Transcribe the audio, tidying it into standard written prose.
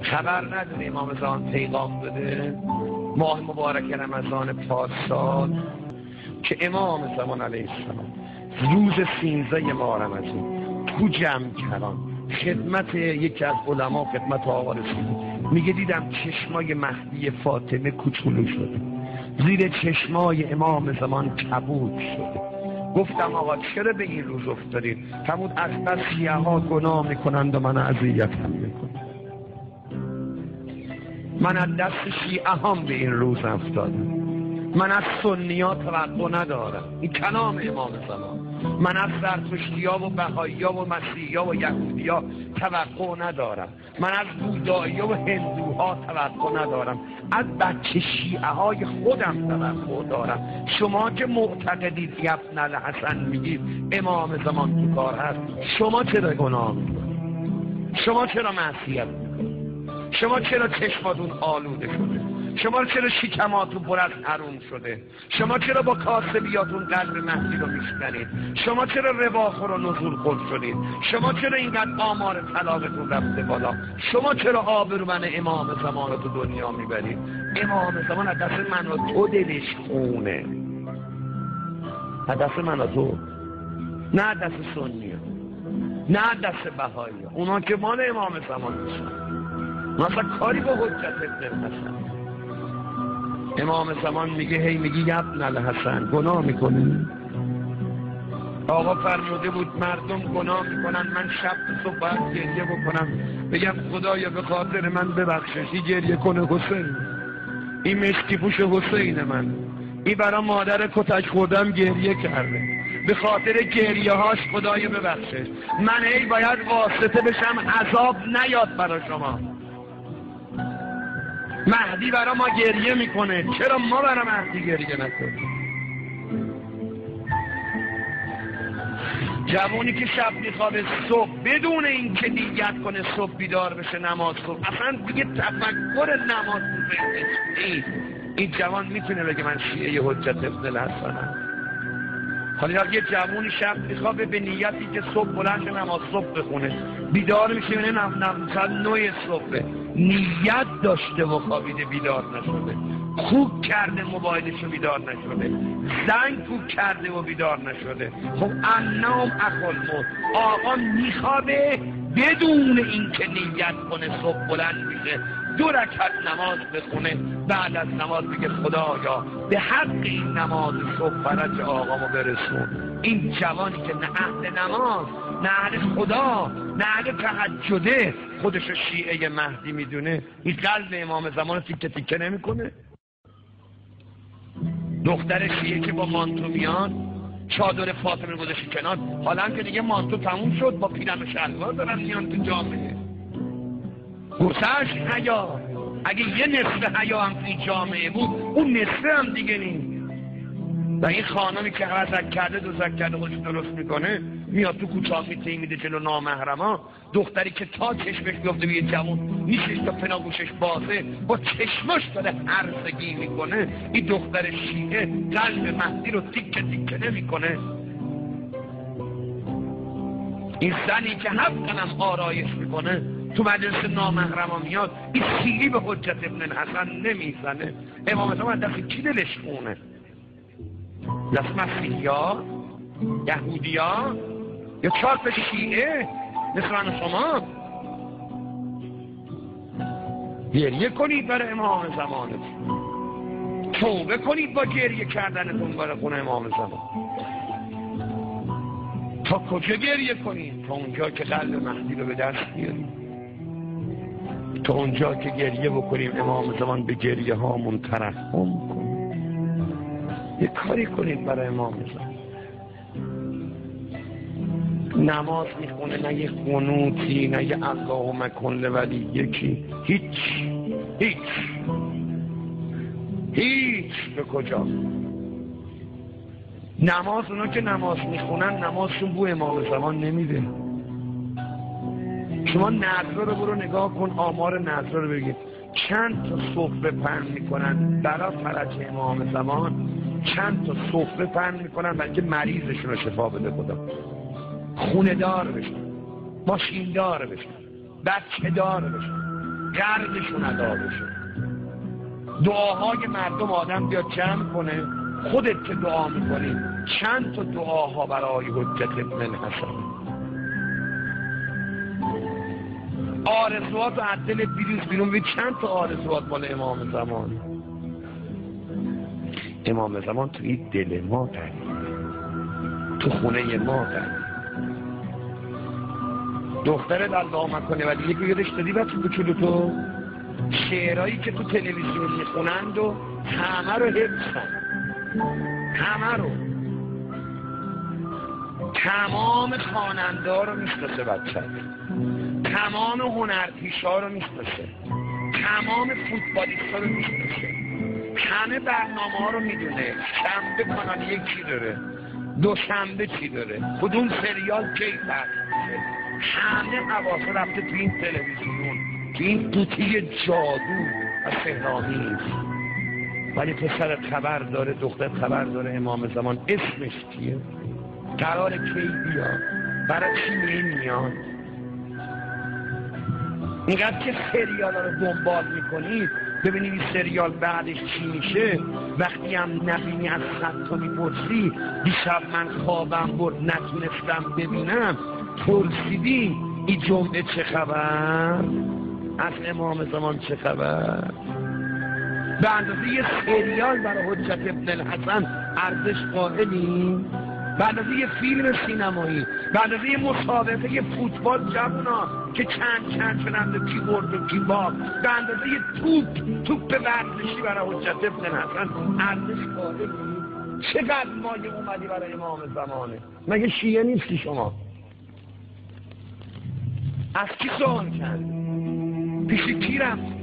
خبر نداره امام زمان پیغام بده ماه مبارک رمضان پارسال که امام زمان علیه السلام روز 13 ماه رمضان تو جمع کران خدمت یکی از علما خدمت آقا رسید، میگه دیدم چشمای مهدی فاطمه کوچولو شده، زیر چشمای امام زمان کبود شده. گفتم آقا چرا به این روز افتادید؟ فرمود از بس شیعه ها گناه میکنند و من اذیت هم میکنم. من از دست شیعه هم به این روز افتادم، من از سنی ها توقع ندارم. این کلام امام زمان. من از زرتشتی ها و بهایی ها و مسیحی ها و یهودی ها توقع ندارم. من از بودایی ها و هندوها توقع ندارم. از بچه شیعه های خودم توقع دارم. شما که معتقدید ابن الحسن میگید امام زمان تو کار هست، شما چرا گناه میکنید؟ شما چرا معصیت میکنید؟ شما چرا چشماتون آلوده شده؟ شما چرا شکماتون پر از حروم شده؟ شما چرا با کاسبیاتون قلب مهدی رو میشکنید؟ شما چرا رباخور و نزول خود شدید؟ شما چرا اینقدر آمار طلاقتون رفته بالا؟ شما چرا آبرومن امام زمان رو تو دنیا میبرید؟ امام زمان از دست من و تو دلش خونه، از دست من و تو، نه از دست سنی ها، نه از دست بهایی ها. اونا که مال امام زمان میشن، مثلا کاری با حجت ابن الحسن. امام زمان میگه هی میگی ابن الحسن گناه میکنی؟ آقا فرموده بود مردم گناه میکنن، من شب صبح باید گریه بکنم بگم خدایا به خاطر من ببخشش. این گریه کنه حسین، این مشکی پوش حسین من، این برای مادر کتک خوردم گریه کرده، به خاطر گریه هاش خدایا ببخشش. من هی باید واسطه بشم عذاب نیاد برای شما. مهدی برای ما گریه میکنه، چرا ما برای مهدی گریه نکنیم؟ جوانی که شب میخوابه صبح بدون اینکه نیت کنه صبح بیدار بشه نماز صبح، اصلا دیگه تفکر نماز نیست. این جوان میتونه بگه من شیعه حجت ابن الحسنم؟ حالا یه جوانی شب میخوابه به نیتی که صبح بلند نماز صبح بخونه، بیدار میشه بینه مثلا 9 صبح، نیت داشته و خوابیده بیدار نشده، خوب کرده موبایلشو بیدار نشده، زنگ خوب کرده و بیدار نشده. خب النوم اخل موت. آقا میخوابه بدون اینکه نیت کنه صبح بلند میشه 2 رکعت نماز بخونه، بعد از نماز بگه خدایا به حق این نماز صبح فرج آقامو برسون. این جوانی که نه اهل نماز، نه اهل خدا، نه اهل تهجده، خودش شیعه مهدی میدونه، این قلب امام زمان تیکه تیکه نمیکنه؟ دختر شیعه که با مانتو میان، چادر فاطمه گذاشت کنار، حالا هم که دیگه مانتو تموم شد، با پیرن و شلوار دارن میان تو جامعه. گوشش حیا، اگه یه نصف حیا هم توی جامعه بود، اون نصف هم دیگه نیست. و این خانمی که حرزک کرده دوزک کرده خودش درست میکنه، میاد تو کوچه میته میده جلو نامحرما. دختری که تا چشمش بیفته به یه جوان نیشش تا پناگوشش بازه، با چشمش داره هرزگی میکنه. این دختر شیعه قلب مهدی رو تیکه تیکه نمیکنه. این زنی که حقا آرایش میکنه تو مجلس نامحرما میاد، این سیلی به حجت ابن الحسن نمیزنه. امام زمان دست کی دلش خونه؟ دست مسیحی ها، یهودی ها، یا چارپ شیعه مثل من شما؟ گریه کنید برای امام زمانتون، توبه کنید با گریه کردنتون برای خونه امام زمان. تا کجا گریه کنید؟ تا اونجا که قلب مهدی رو به دست بیارید، تا اونجا که گریه بکنیم امام زمان به گریه هامون ترحم کنیم. یه کاری کنید برای امام زمان. نماز میخونه، نه یه قنوتی، نه یه اللهم کن لولی، یکی هیچ به کجا؟ نماز، اونا که نماز میخونن نمازشون بو امام زمان نمیده. شما نذر رو برو نگاه کن، آمار نذر رو بگید چند تا سفره پهن میکنن برای فرج امام زمان، چند تا سفره پهن میکنن برای اینکه مریضشون رو شفا بده خدا، خونه دار بشن، ماشین دار بشن، بچه دار بشن. قرضشون ادا بشه. دعاهای مردم آدم بیاد جمع کنه، خودت که دعا میکنی چند تا دعاها برای حجت ابن الحسن، آرزوات و عدل بیروز بیرون بید چند تا آرزوات مال امام زمان. امام زمان توی دل ما داریم، تو خونه ما داریم. دخترت الله مکنه ولی یکی یادش دادی بچه بچلو تو شعرهایی که تو تلویزیون میخونند و همه رو حفظن، همه رو، تمام خواننده ها رو میشناسه بچه، تمام هنرپیشا رو میشناسه، تمام فوتبالیست ها رو میشناسه، همه برنامه ها رو میدونه. شنبه کانال یک چی داره، دوشنبه چی داره، کدوم سریال کی پخش میشه، همه حواسه رفته تو این تلویزیون، تو این قوطی جادو و سحرآمیز. ولی پسرت خبر داره، دختر خبر داره امام زمان اسمش کیه، قرار کی بیاد، برای چی نمیاد. اینقدر که سریال ها رو دنبال میکنید ببینید این سریال بعدش چی میشه. وقتی هم نبینی از خط تو میپرسی دیشب من خوابم برد نتونستم ببینم، پرسیدی این جمعه چه خبر، از امام زمان چه خبر. به اندازه یه سریال برای حجت ابن الحسن ارزش قائلیم، به اندازه یه فیلم سینمایی، به اندازه یه مسابقه یه فوتبال جوونا که چند شدند کی برد و کی باخت، به اندازه یه توپ ورزشی برای حجت ابن الحسن ارزش قائلیم. چقدر مایه اومدی برای امام زمانه؟ مگه شیعه نیستی شما؟ از کی سوال کرد؟ پیش کی رفت؟